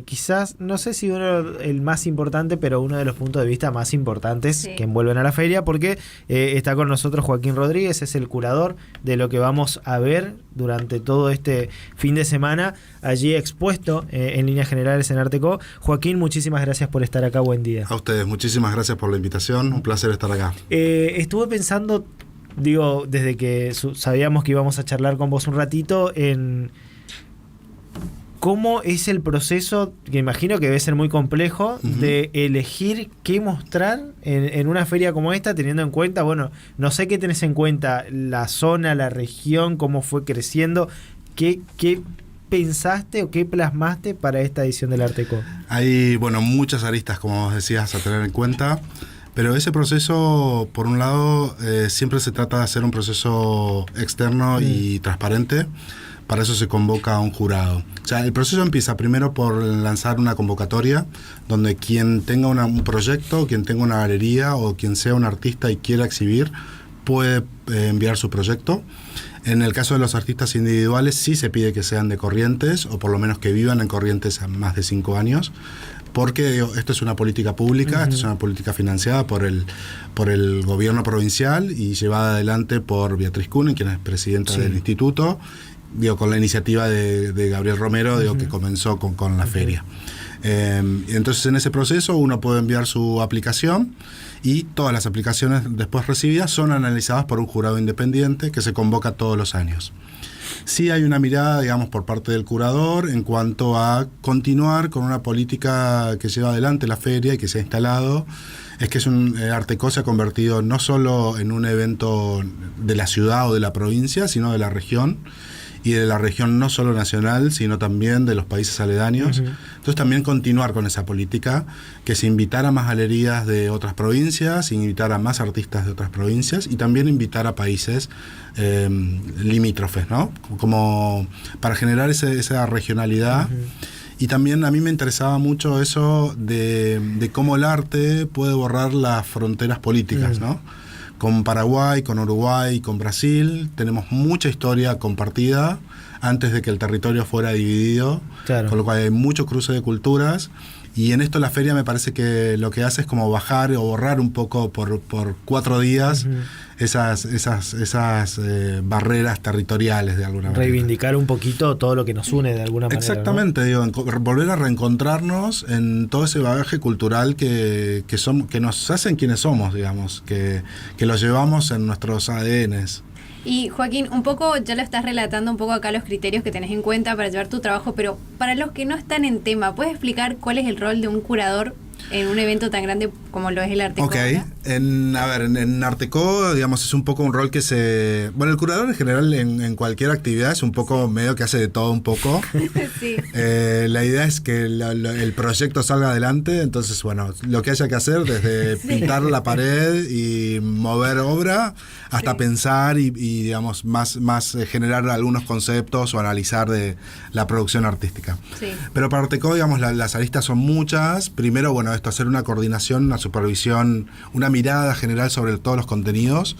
Quizás, no sé si el más importante, pero uno de los puntos de vista más importantes que envuelven a la feria, porque está con nosotros Joaquín Rodríguez, es el curador de lo que vamos a ver durante todo este fin de semana, allí expuesto en líneas generales en Arteco. Joaquín, muchísimas gracias por estar acá, buen día. A ustedes, muchísimas gracias por la invitación, un placer estar acá. Estuve pensando, desde que sabíamos que íbamos a charlar con vos un ratito, en cómo es el proceso, que imagino que debe ser muy complejo, de elegir qué mostrar en una feria como esta, teniendo en cuenta, bueno, no sé qué tenés en cuenta, la zona, la región, cómo fue creciendo, qué pensaste o qué plasmaste para esta edición del Arteco. Hay, muchas aristas, como vos decías, a tener en cuenta, pero ese proceso, por un lado, siempre se trata de hacer un proceso externo y transparente. Para eso se convoca a un jurado. O sea, el proceso empieza primero por lanzar una convocatoria donde quien tenga un proyecto, quien tenga una galería o quien sea un artista y quiera exhibir, puede enviar su proyecto. En el caso de los artistas individuales sí se pide que sean de Corrientes o por lo menos que vivan en Corrientes a más de 5 años. Porque esto es una política pública, esto es una política financiada por el gobierno provincial y llevada adelante por Beatriz Kuhn, quien es presidenta del instituto, con la iniciativa de Gabriel Romero, que comenzó con la feria. Entonces, en ese proceso uno puede enviar su aplicación y todas las aplicaciones después recibidas son analizadas por un jurado independiente que se convoca todos los años. Sí hay una mirada, por parte del curador en cuanto a continuar con una política que lleva adelante la feria y que se ha instalado. Es que Arteco se ha convertido no solo en un evento de la ciudad o de la provincia, sino de la región. Y de la región no solo nacional, sino también de los países aledaños. Entonces también continuar con esa política, que es invitar a más galerías de otras provincias, invitar a más artistas de otras provincias y también invitar a países limítrofes, ¿no? Como para generar esa regionalidad. Y también a mí me interesaba mucho eso de cómo el arte puede borrar las fronteras políticas, ¿no? Con Paraguay, con Uruguay, con Brasil, tenemos mucha historia compartida antes de que el territorio fuera dividido, con lo cual hay mucho cruce de culturas. Y en esto la feria me parece que lo que hace es como bajar o borrar un poco por 4 días esas barreras territoriales de alguna manera. Reivindicar un poquito todo lo que nos une de alguna manera. Exactamente, ¿no? Volver a reencontrarnos en todo ese bagaje cultural que nos hacen quienes somos, que lo llevamos en nuestros ADNs. Y Joaquín, un poco ya lo estás relatando un poco acá los criterios que tenés en cuenta para llevar tu trabajo, pero para los que no están en tema, ¿puedes explicar cuál es el rol de un curador en un evento tan grande como lo es el Arteco? Ok, en Arteco, es un poco un rol que se... Bueno, el curador en general en cualquier actividad es un poco medio que hace de todo un poco. Sí. La idea es que el proyecto salga adelante, entonces, lo que haya que hacer, desde pintar la pared y mover obra, hasta pensar y más generar algunos conceptos o analizar de la producción artística. Sí. Pero para Arteco, las aristas son muchas. Primero, hacer una coordinación, una supervisión, una mirada general sobre todos los contenidos,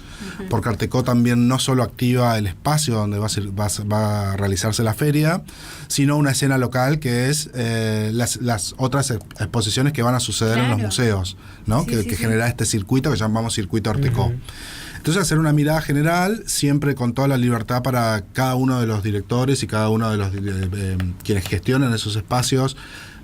porque Arteco también no solo activa el espacio donde va a realizarse la feria, sino una escena local que es las otras exposiciones que van a suceder en los museos, ¿no? Que genera este circuito que llamamos Circuito Arteco. Entonces, hacer una mirada general, siempre con toda la libertad para cada uno de los directores y cada uno de los quienes gestionan esos espacios,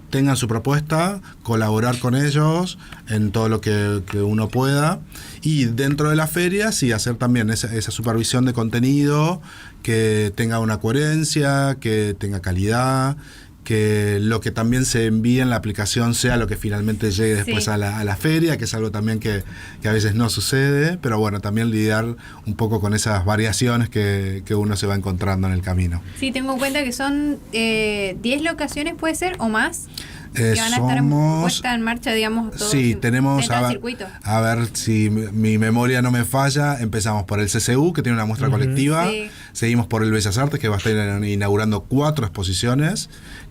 tengan su propuesta, colaborar con ellos en todo lo que uno pueda. Y dentro de la feria, sí, hacer también esa supervisión de contenido, que tenga una coherencia, que tenga calidad, que lo que también se envíe en la aplicación sea lo que finalmente llegue después a la feria, que es algo también que a veces no sucede, pero también lidiar un poco con esas variaciones que uno se va encontrando en el camino. Sí, tengo en cuenta que son 10 locaciones, ¿puede ser? ¿O más? Que van a estar puestas en marcha, todos. Sí, tenemos, circuito. A ver si mi memoria no me falla, empezamos por el CCU, que tiene una muestra colectiva, seguimos por el Bellas Artes, que va a estar inaugurando 4 exposiciones,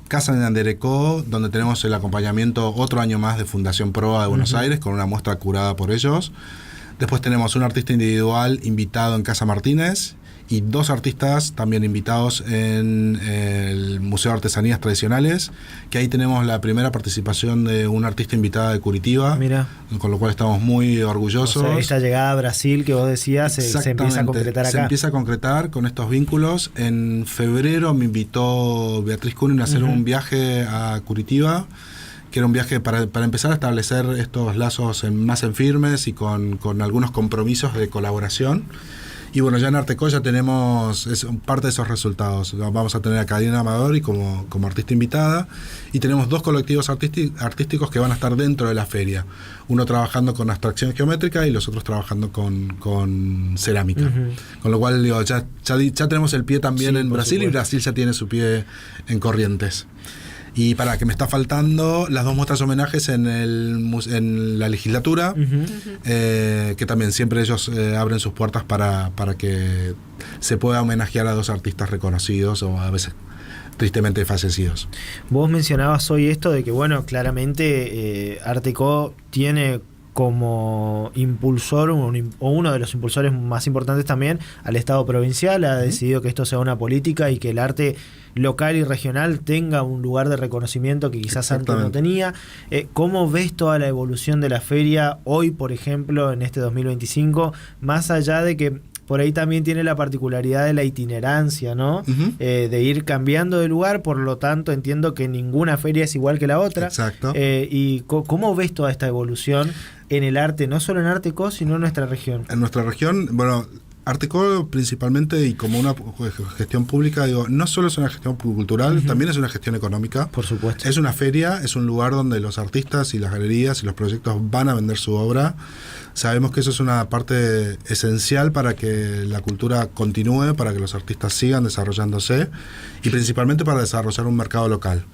Casa de Anderecó, donde tenemos el acompañamiento otro año más de Fundación Proa de Buenos Aires, con una muestra curada por ellos. Después tenemos un artista individual invitado en Casa Martínez, y 2 artistas también invitados en el Museo de Artesanías Tradicionales, que ahí tenemos la primera participación de una artista invitada de Curitiba. Mira. Con lo cual estamos muy orgullosos. O sea, esta llegada a Brasil que vos decías se empieza a concretar acá. Se empieza a concretar con estos vínculos. En febrero me invitó Beatriz Kunin a hacer un viaje a Curitiba, que era un viaje para empezar a establecer estos lazos más en firmes y con algunos compromisos de colaboración. Y bueno, ya en Arteco ya tenemos parte de esos resultados. Vamos a tener a Karina Amadori como artista invitada, y tenemos 2 colectivos artísticos que van a estar dentro de la feria. Uno trabajando con abstracción geométrica y los otros trabajando con cerámica. Con lo cual, digo, ya tenemos el pie también en Brasil, supuesto. Y Brasil ya tiene su pie en Corrientes. Y para que me está faltando las 2 muestras homenajes en la legislatura, que también siempre ellos abren sus puertas para que se pueda homenajear a 2 artistas reconocidos o a veces tristemente fallecidos. Vos mencionabas hoy esto de que, bueno, claramente Arteco tiene como impulsor o uno de los impulsores más importantes también al Estado provincial. Ha decidido que esto sea una política y que el arte local y regional tenga un lugar de reconocimiento que quizás antes no tenía. ¿Cómo ves toda la evolución de la feria hoy, por ejemplo, en este 2025, más allá de que por ahí también tiene la particularidad de la itinerancia, ¿no? De ir cambiando de lugar, por lo tanto entiendo que ninguna feria es igual que la otra. Exacto. ¿Y cómo ves toda esta evolución en el arte, no solo en Arteco, sino en nuestra región? En nuestra región, bueno, Arteco principalmente, y como una gestión pública, digo, no solo es una gestión cultural, también es una gestión económica. Por supuesto. Es una feria, es un lugar donde los artistas y las galerías y los proyectos van a vender su obra. Sabemos que eso es una parte esencial para que la cultura continúe, para que los artistas sigan desarrollándose y principalmente para desarrollar un mercado local.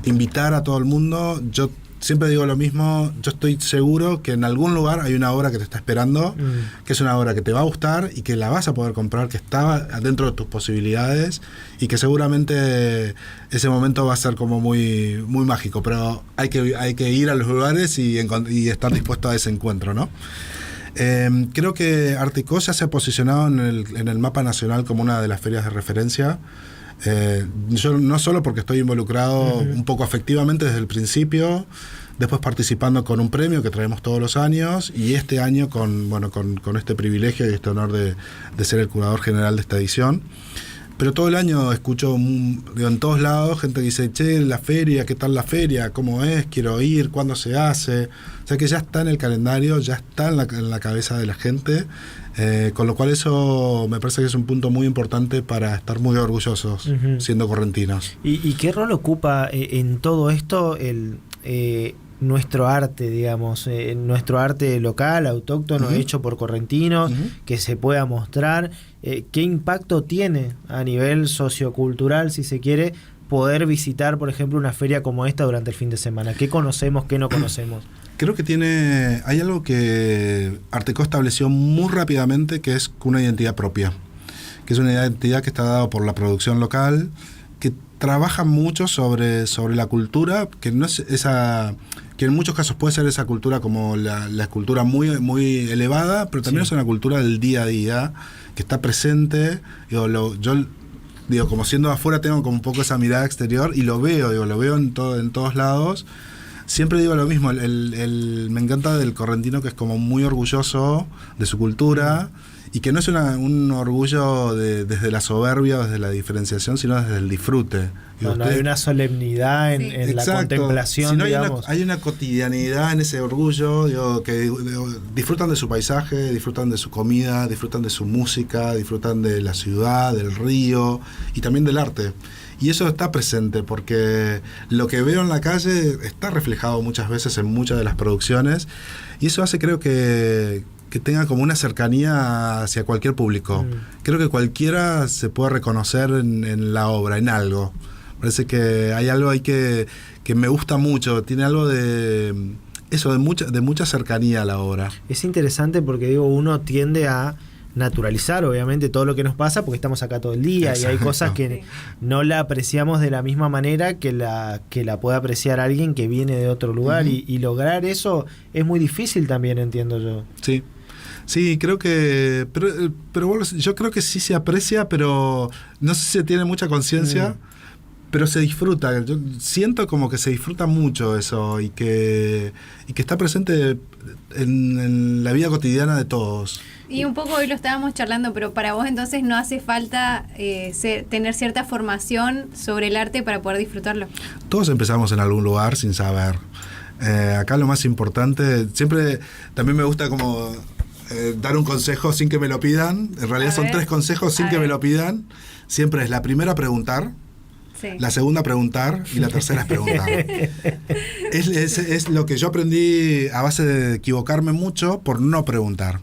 Invitar a todo el mundo. Yo siempre digo lo mismo, yo estoy seguro que en algún lugar hay una obra que te está esperando, que es una obra que te va a gustar y que la vas a poder comprar, que está dentro de tus posibilidades, y que seguramente ese momento va a ser como muy, muy mágico, pero hay que ir a los lugares y estar dispuesto a ese encuentro, ¿no? Creo que Arteco ya se ha posicionado en el mapa nacional como una de las ferias de referencia. Yo no solo porque estoy involucrado un poco afectivamente desde el principio, después participando con un premio que traemos todos los años, y este año con este privilegio y este honor de ser el curador general de esta edición. Pero todo el año escucho en todos lados gente que dice, che, la feria, ¿qué tal la feria? ¿Cómo es? Quiero ir, ¿cuándo se hace? O sea que ya está en el calendario, ya está en la cabeza de la gente, con lo cual eso me parece que es un punto muy importante para estar muy orgullosos siendo correntinos. ¿Y qué rol ocupa en todo esto nuestro arte, digamos, nuestro arte local, autóctono, hecho por correntinos, que se pueda mostrar? ¿Qué impacto tiene a nivel sociocultural, si se quiere, poder visitar, por ejemplo, una feria como esta durante el fin de semana? ¿Qué conocemos, qué no conocemos? Creo que hay algo que Arteco estableció muy rápidamente, que es una identidad propia, que es una identidad que está dada por la producción local, que trabaja mucho sobre la cultura, que no es esa, que en muchos casos puede ser esa cultura como la escultura muy, muy elevada, pero también es una cultura del día a día, que está presente. Yo como siendo afuera tengo como un poco esa mirada exterior y lo veo en todos lados. Siempre digo lo mismo, me encanta del correntino que es como muy orgulloso de su cultura, y que no es un orgullo desde la soberbia o desde la diferenciación, sino desde el disfrute. No hay una solemnidad en la contemplación, sino digamos. Hay una cotidianidad en ese orgullo, que disfrutan de su paisaje, disfrutan de su comida, disfrutan de su música, disfrutan de la ciudad, del río y también del arte. Y eso está presente porque lo que veo en la calle está reflejado muchas veces en muchas de las protecciones, y eso hace, creo que tenga como una cercanía hacia cualquier público. Creo que cualquiera se puede reconocer en la obra, en algo. Parece que hay algo ahí que me gusta mucho, tiene algo de mucha cercanía a la obra. Es interesante porque uno tiende a naturalizar obviamente todo lo que nos pasa porque estamos acá todo el día. Exacto. Y hay cosas que no la apreciamos de la misma manera que la puede apreciar alguien que viene de otro lugar, y lograr eso es muy difícil también, entiendo yo. Sí, creo que... Pero bueno, yo creo que sí se aprecia, pero no sé si se tiene mucha conciencia, pero se disfruta. Yo siento como que se disfruta mucho eso y que está presente en la vida cotidiana de todos. Y un poco hoy lo estábamos charlando, pero para vos entonces no hace falta tener cierta formación sobre el arte para poder disfrutarlo. Todos empezamos en algún lugar sin saber. Acá lo más importante, siempre también me gusta como dar un consejo sin que me lo pidan. En realidad son 3 consejos sin que me lo pidan. Siempre es la primera preguntar, la segunda preguntar y la tercera es preguntar. Es lo que yo aprendí a base de equivocarme mucho por no preguntar.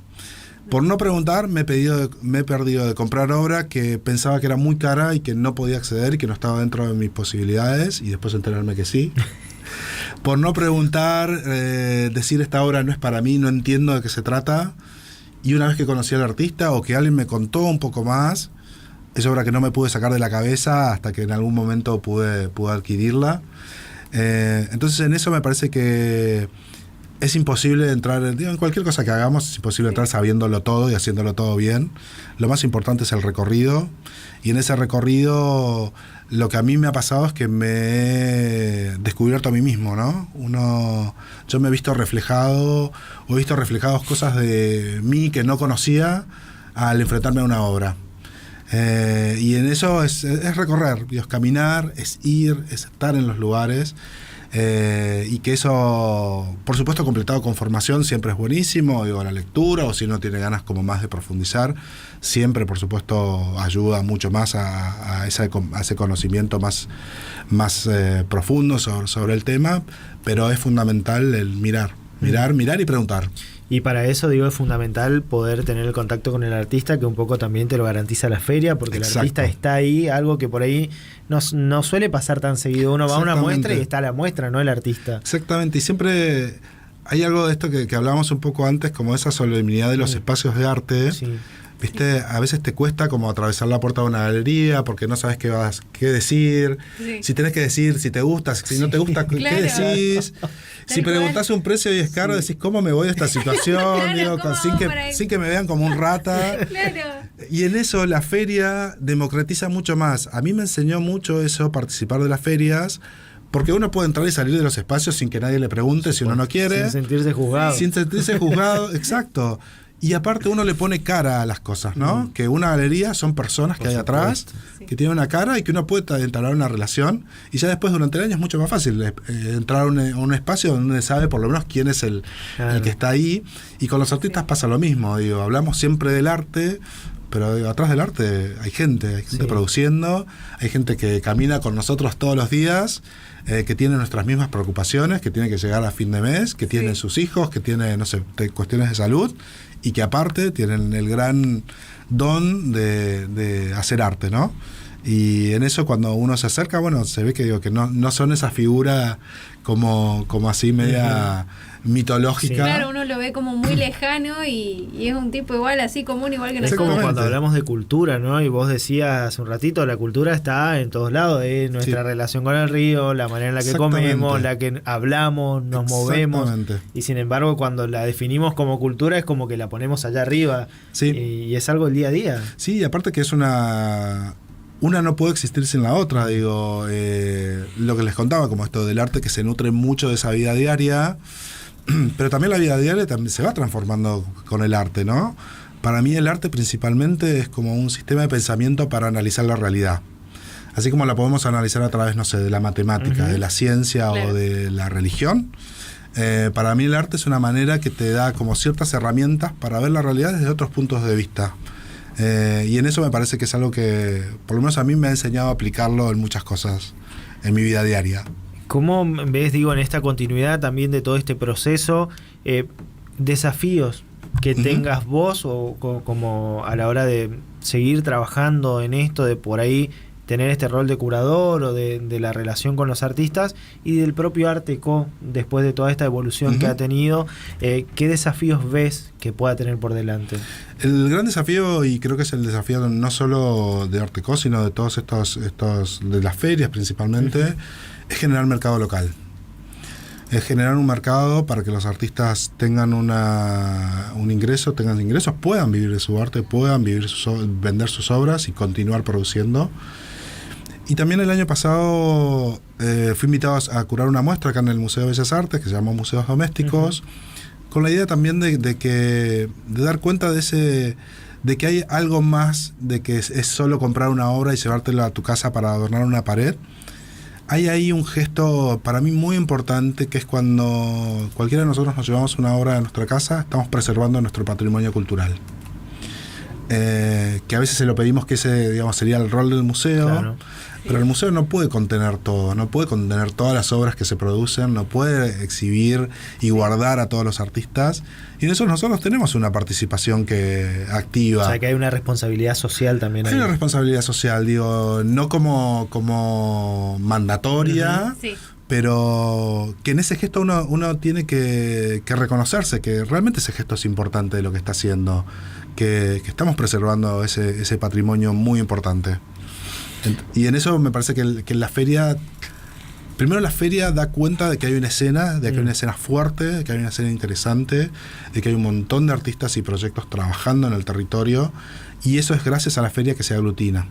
Por no preguntar me he perdido de comprar obra que pensaba que era muy cara y que no podía acceder y que no estaba dentro de mis posibilidades y después enterarme que sí. Por no preguntar, decir esta obra no es para mí, no entiendo de qué se trata. Y una vez que conocí al artista o que alguien me contó un poco más, es obra que no me pude sacar de la cabeza hasta que en algún momento pude adquirirla. Entonces en eso me parece que es imposible entrar, en cualquier cosa que hagamos, es imposible entrar sabiéndolo todo y haciéndolo todo bien. Lo más importante es el recorrido. Y en ese recorrido lo que a mí me ha pasado es que me he descubierto a mí mismo, ¿no? Yo me he visto reflejado, o he visto reflejados cosas de mí que no conocía al enfrentarme a una obra. Y en eso es recorrer, es caminar, es ir, es estar en los lugares. Y que eso, por supuesto, completado con formación siempre es buenísimo, digo, la lectura, o si uno tiene ganas como más de profundizar, siempre, por supuesto, ayuda mucho más a ese conocimiento más profundo sobre el tema, pero es fundamental el mirar y preguntar. Y para eso, digo, es fundamental poder tener el contacto con el artista, que un poco también te lo garantiza la feria, porque el artista está ahí, algo que por ahí no suele pasar tan seguido. Uno va a una muestra y está la muestra, no el artista. Exactamente, y siempre hay algo de esto que hablábamos un poco antes, como esa solemnidad de los espacios de arte. Sí. ¿Viste? A veces te cuesta como atravesar la puerta de una galería porque no sabes qué decir. Sí. Si tenés que decir, si te gusta, si no te gusta, ¿qué decís? Si preguntás un precio y es caro, decís, ¿cómo me voy de esta situación? Digo, sin que me vean como un rata. Y en eso la feria democratiza mucho más. A mí me enseñó mucho eso, participar de las ferias, porque uno puede entrar y salir de los espacios sin que nadie le pregunte si uno no quiere. Sin sentirse juzgado. Sin sentirse juzgado, exacto. Y aparte uno le pone cara a las cosas, ¿no? Que una galería son personas que hay atrás, que tienen una cara y que uno puede entablar una relación. Y ya después durante el año es mucho más fácil entrar a un espacio donde uno sabe por lo menos quién es el que está ahí. Y con los artistas pasa lo mismo, digo, hablamos siempre del arte, pero atrás del arte hay gente produciendo, hay gente que camina con nosotros todos los días, que tiene nuestras mismas preocupaciones, que tiene que llegar a fin de mes, que tienen sus hijos, que tiene, no sé, cuestiones de salud, y que aparte tienen el gran don de hacer arte, ¿no? Y en eso cuando uno se acerca, bueno, se ve que no son esa figura como así media mitológica. Sí. Claro, uno lo ve como muy lejano y es un tipo igual, así común, igual que nosotros. Es como cuando hablamos de cultura, ¿no? Y vos decías hace un ratito, la cultura está en todos lados, nuestra relación con el río, la manera en la que comemos, la que hablamos, nos movemos. Y sin embargo, cuando la definimos como cultura, es como que la ponemos allá arriba. Sí. Y es algo del día a día. Sí, y aparte que es una no puede existir sin la otra, digo, lo que les contaba, como esto del arte que se nutre mucho de esa vida diaria, pero también la vida diaria también se va transformando con el arte, ¿no? Para mí el arte principalmente es como un sistema de pensamiento para analizar la realidad. Así como la podemos analizar a través, no sé, de la matemática, de la ciencia o de la religión, para mí el arte es una manera que te da como ciertas herramientas para ver la realidad desde otros puntos de vista. Y en eso me parece que es algo que, por lo menos a mí me ha enseñado a aplicarlo en muchas cosas en mi vida diaria. ¿Cómo ves, digo, en esta continuidad también de todo este proceso, desafíos que tengas vos o como a la hora de seguir trabajando en esto, de por ahí tener este rol de curador o de la relación con los artistas y del propio Art Deco después de toda esta evolución que ha tenido? ¿Qué desafíos ves que pueda tener por delante? El gran desafío, y creo que es el desafío no solo de Art Deco, sino de todos estos de las ferias principalmente, es generar mercado local. es generar un mercado para que los artistas tengan tengan ingresos, puedan vivir de su arte, puedan vender sus obras y continuar produciendo. Y también el año pasado fui invitado a curar una muestra acá en el Museo de Bellas Artes, que se llama Museos Domésticos, con la idea también de dar cuenta de que hay algo más de que es solo comprar una obra y llevártela a tu casa para adornar una pared. Hay ahí un gesto para mí muy importante, que es cuando cualquiera de nosotros nos llevamos una obra a nuestra casa, estamos preservando nuestro patrimonio cultural. Que a veces se lo pedimos que ese, digamos, sería el rol del museo, claro. Pero el museo no puede contener todo, no puede contener todas las obras que se producen, no puede exhibir y guardar a todos los artistas, y en eso nosotros tenemos una participación activa. O sea que hay una responsabilidad social también. Hay una responsabilidad social, digo, no como mandatoria, sí, pero que en ese gesto uno tiene que reconocerse que realmente ese gesto es importante de lo que está haciendo, que estamos preservando ese patrimonio muy importante. Y en eso me parece que la feria, primero la feria da cuenta de que hay una escena, de que hay una escena fuerte, de que hay una escena interesante, de que hay un montón de artistas y proyectos trabajando en el territorio, y eso es gracias a la feria que se aglutina.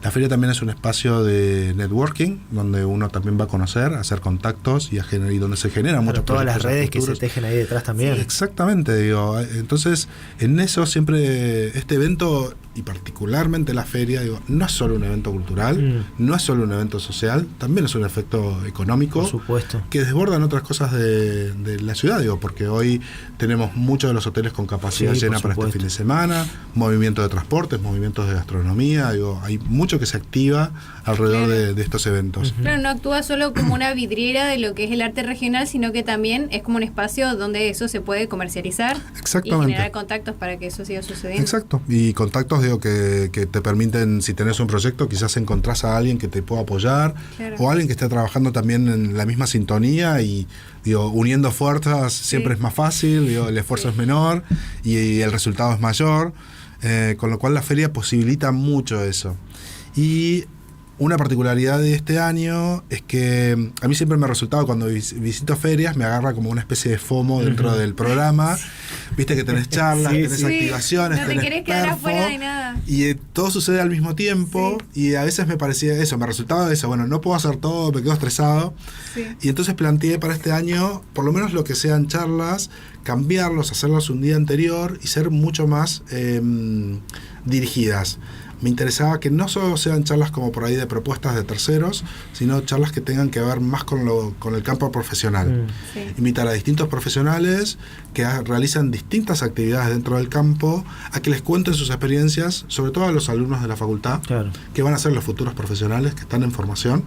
La feria también es un espacio de networking, donde uno también va a conocer, a hacer contactos y donde se generan muchas todas las redes futuros que se tejen ahí detrás también. Sí, exactamente, digo. Entonces, en eso siempre este evento, y particularmente la feria, digo, no es solo un evento cultural, no es solo un evento social, también es un efecto económico, por supuesto, que desbordan otras cosas de la ciudad, digo, porque hoy tenemos muchos de los hoteles con capacidad llena para este fin de semana, movimiento de transportes, movimientos de gastronomía, digo, hay mucho que se activa alrededor de estos eventos. Claro, no actúa solo como una vidriera de lo que es el arte regional, sino que también es como un espacio donde eso se puede comercializar. Exactamente. Y generar contactos para que eso siga sucediendo. Exacto, y contactos, digo, que te permiten, si tenés un proyecto, quizás encontrás a alguien que te pueda apoyar, claro, o alguien que esté trabajando también en la misma sintonía, y digo, uniendo fuerzas siempre es más fácil, digo, el esfuerzo es menor y el resultado es mayor, con lo cual la feria posibilita mucho eso. Y una particularidad de este año es que a mí siempre me ha resultado, cuando visito ferias, me agarra como una especie de FOMO dentro del programa. Viste que tenés charlas, tenés activaciones, no te querés quedar afuera de nada. Y todo sucede al mismo tiempo, y a veces me parecía eso, me resultaba eso, bueno, no puedo hacer todo, me quedo estresado. Y entonces planteé para este año, por lo menos lo que sean charlas, cambiarlos, hacerlos un día anterior y ser mucho más dirigidas. Me interesaba que no solo sean charlas como por ahí de propuestas de terceros, sino charlas que tengan que ver más con el campo profesional. Invitar a distintos profesionales que realizan distintas actividades dentro del campo, a que les cuenten sus experiencias, sobre todo a los alumnos de la facultad, claro, que van a ser los futuros profesionales que están en formación,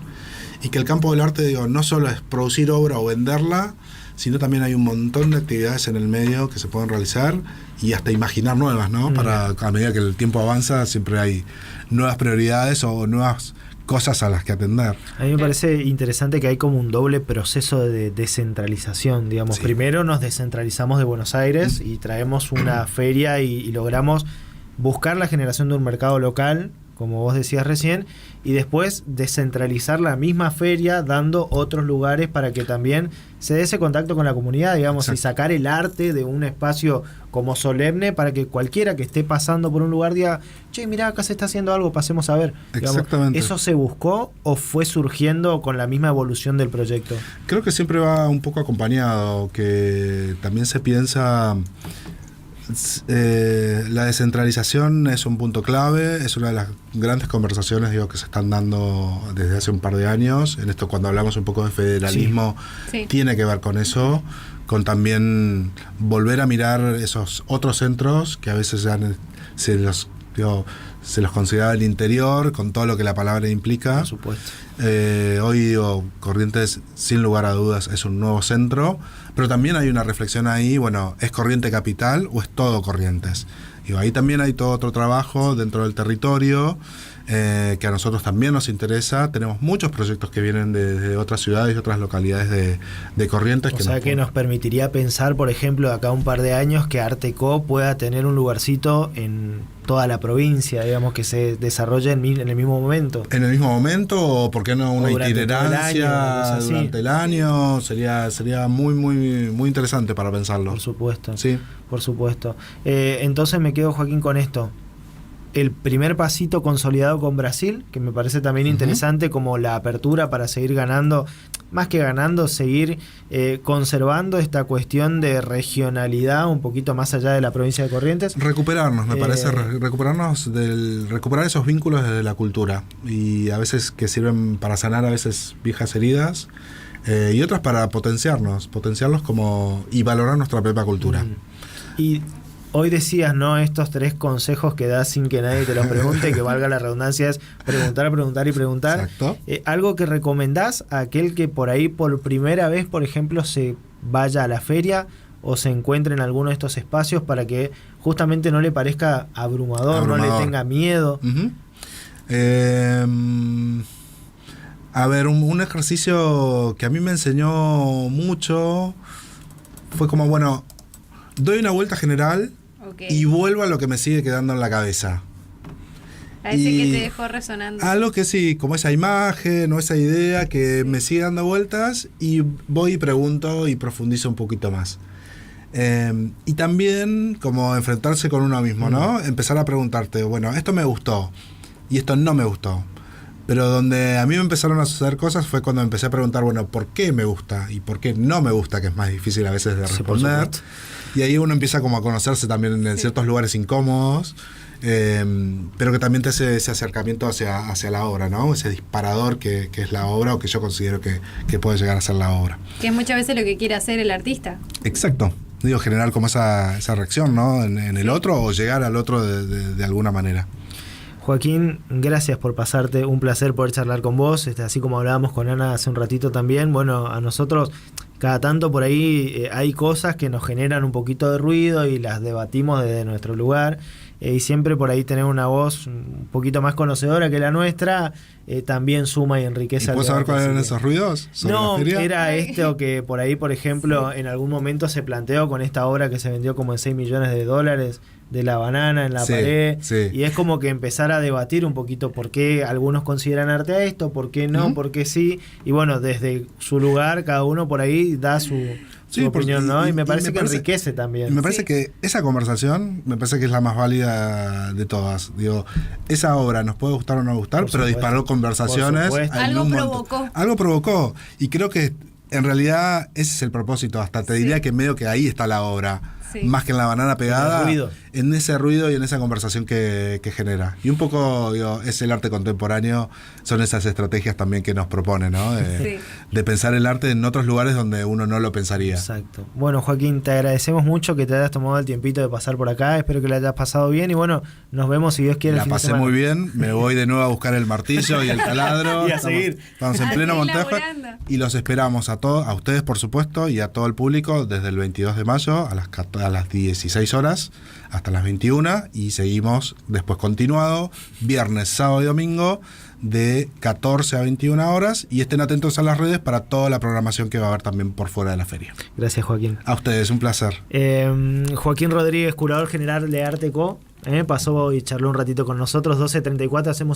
y que el campo del arte, digo, no solo es producir obra o venderla, sino también hay un montón de actividades en el medio que se pueden realizar y hasta imaginar nuevas, ¿no? Para, a medida que el tiempo avanza, siempre hay nuevas prioridades o nuevas cosas a las que atender. A mí me parece interesante que hay como un doble proceso de descentralización, digamos. Sí. Primero nos descentralizamos de Buenos Aires y traemos una feria y logramos buscar la generación de un mercado local, como vos decías recién, y después descentralizar la misma feria dando otros lugares para que también se dé ese contacto con la comunidad, digamos. Exacto. Y sacar el arte de un espacio como solemne para que cualquiera que esté pasando por un lugar diga, che, mirá, acá se está haciendo algo, pasemos a ver. Exactamente. Digamos, ¿eso se buscó o fue surgiendo con la misma evolución del proyecto? Creo que siempre va un poco acompañado, que también se piensa... la descentralización es un punto clave, es una de las grandes conversaciones, digo, que se están dando desde hace un par de años. En esto, cuando hablamos un poco de federalismo, sí, tiene que ver con eso, con también volver a mirar esos otros centros que a veces se los considera el interior, con todo lo que la palabra implica. Por supuesto. Hoy, digo, Corrientes, sin lugar a dudas, es un nuevo centro, pero también hay una reflexión ahí, bueno, ¿es Corrientes capital o es todo Corrientes? Digo, ahí también hay todo otro trabajo dentro del territorio, que a nosotros también nos interesa. Tenemos muchos proyectos que vienen de otras ciudades y otras localidades de Corrientes. O sea que nos permitiría pensar, por ejemplo, de acá a un par de años, que Arteco pueda tener un lugarcito en toda la provincia, digamos, que se desarrolle en el mismo momento. En el mismo momento, o por qué no una itinerancia durante el año, sería muy, muy, muy interesante para pensarlo. Por supuesto. Sí. Por supuesto. Entonces me quedo, Joaquín, con esto. El primer pasito consolidado con Brasil, que me parece también interesante, como la apertura para seguir ganando, más que ganando, seguir conservando esta cuestión de regionalidad un poquito más allá de la provincia de Corrientes. Recuperarnos, me parece, recuperar esos vínculos desde la cultura, y a veces que sirven para sanar a veces viejas heridas, y otras para potenciarlos como y valorar nuestra propia cultura. Y hoy decías, ¿no? Estos 3 consejos que das sin que nadie te los pregunte, que valga la redundancia, es preguntar, preguntar y preguntar. Exacto. Algo que recomendás a aquel que por ahí por primera vez, por ejemplo, se vaya a la feria o se encuentre en alguno de estos espacios, para que justamente no le parezca abrumador. No le tenga miedo. A ver, un ejercicio que a mí me enseñó mucho fue como, bueno, doy una vuelta general y vuelvo a lo que me sigue quedando en la cabeza. A ese que te dejó resonando. Algo que sí, como esa imagen o esa idea que me sigue dando vueltas, y voy y pregunto y profundizo un poquito más. Y también como enfrentarse con uno mismo, ¿no? Empezar a preguntarte, bueno, esto me gustó y esto no me gustó. Pero donde a mí me empezaron a suceder cosas fue cuando empecé a preguntar, bueno, ¿por qué me gusta y por qué no me gusta? Que es más difícil a veces de responder. Y ahí uno empieza como a conocerse también en ciertos lugares incómodos, pero que también te hace ese acercamiento hacia la obra, ¿no? Ese disparador que es la obra, o que yo considero que puede llegar a ser la obra. Que es muchas veces lo que quiere hacer el artista. Exacto. Digo, generar como esa reacción, ¿no? En el otro, o llegar al otro de alguna manera. Joaquín, gracias por pasarte, un placer poder charlar con vos, así como hablábamos con Ana hace un ratito también. Bueno, a nosotros cada tanto por ahí hay cosas que nos generan un poquito de ruido y las debatimos desde nuestro lugar, y siempre por ahí tener una voz un poquito más conocedora que la nuestra también suma y enriquece. ¿Y puedes saber cuáles eran esos ruidos? No, era o que por ahí, por ejemplo, en algún momento se planteó con esta obra que se vendió como en $6 millones, de la banana en la pared, y es como que empezar a debatir un poquito por qué algunos consideran arte a esto, por qué no, por qué sí, y bueno, desde su lugar cada uno por ahí da su opinión, ¿no? Y me parece que enriquece también. Me parece que esa conversación, me parece que es la más válida de todas. Digo, esa obra nos puede gustar o no gustar, pero disparó conversaciones. Algo provocó, y creo que en realidad ese es el propósito. Hasta te diría que medio que ahí está la obra. Más que en la banana pegada, en ese ruido y en esa conversación que genera. Y un poco, digo, es el arte contemporáneo, son esas estrategias también que nos propone, ¿no? De pensar el arte en otros lugares donde uno no lo pensaría. Exacto. Bueno, Joaquín, te agradecemos mucho que te hayas tomado el tiempito de pasar por acá, espero que lo hayas pasado bien, y bueno, nos vemos si Dios quiere. La pasé muy bien, me voy de nuevo a buscar el martillo y el taladro. Y a seguir. Estamos en pleno montaje y los esperamos a todos, a ustedes por supuesto, y a todo el público desde el 22 de mayo a las 16 horas hasta las 21, y seguimos después continuado viernes, sábado y domingo de 14 a 21 horas, y estén atentos a las redes para toda la programación que va a haber también por fuera de la feria. Gracias, Joaquín. A ustedes, un placer. Joaquín Rodríguez, curador general de Arteco, pasó y charló un ratito con nosotros. 12:34, hacemos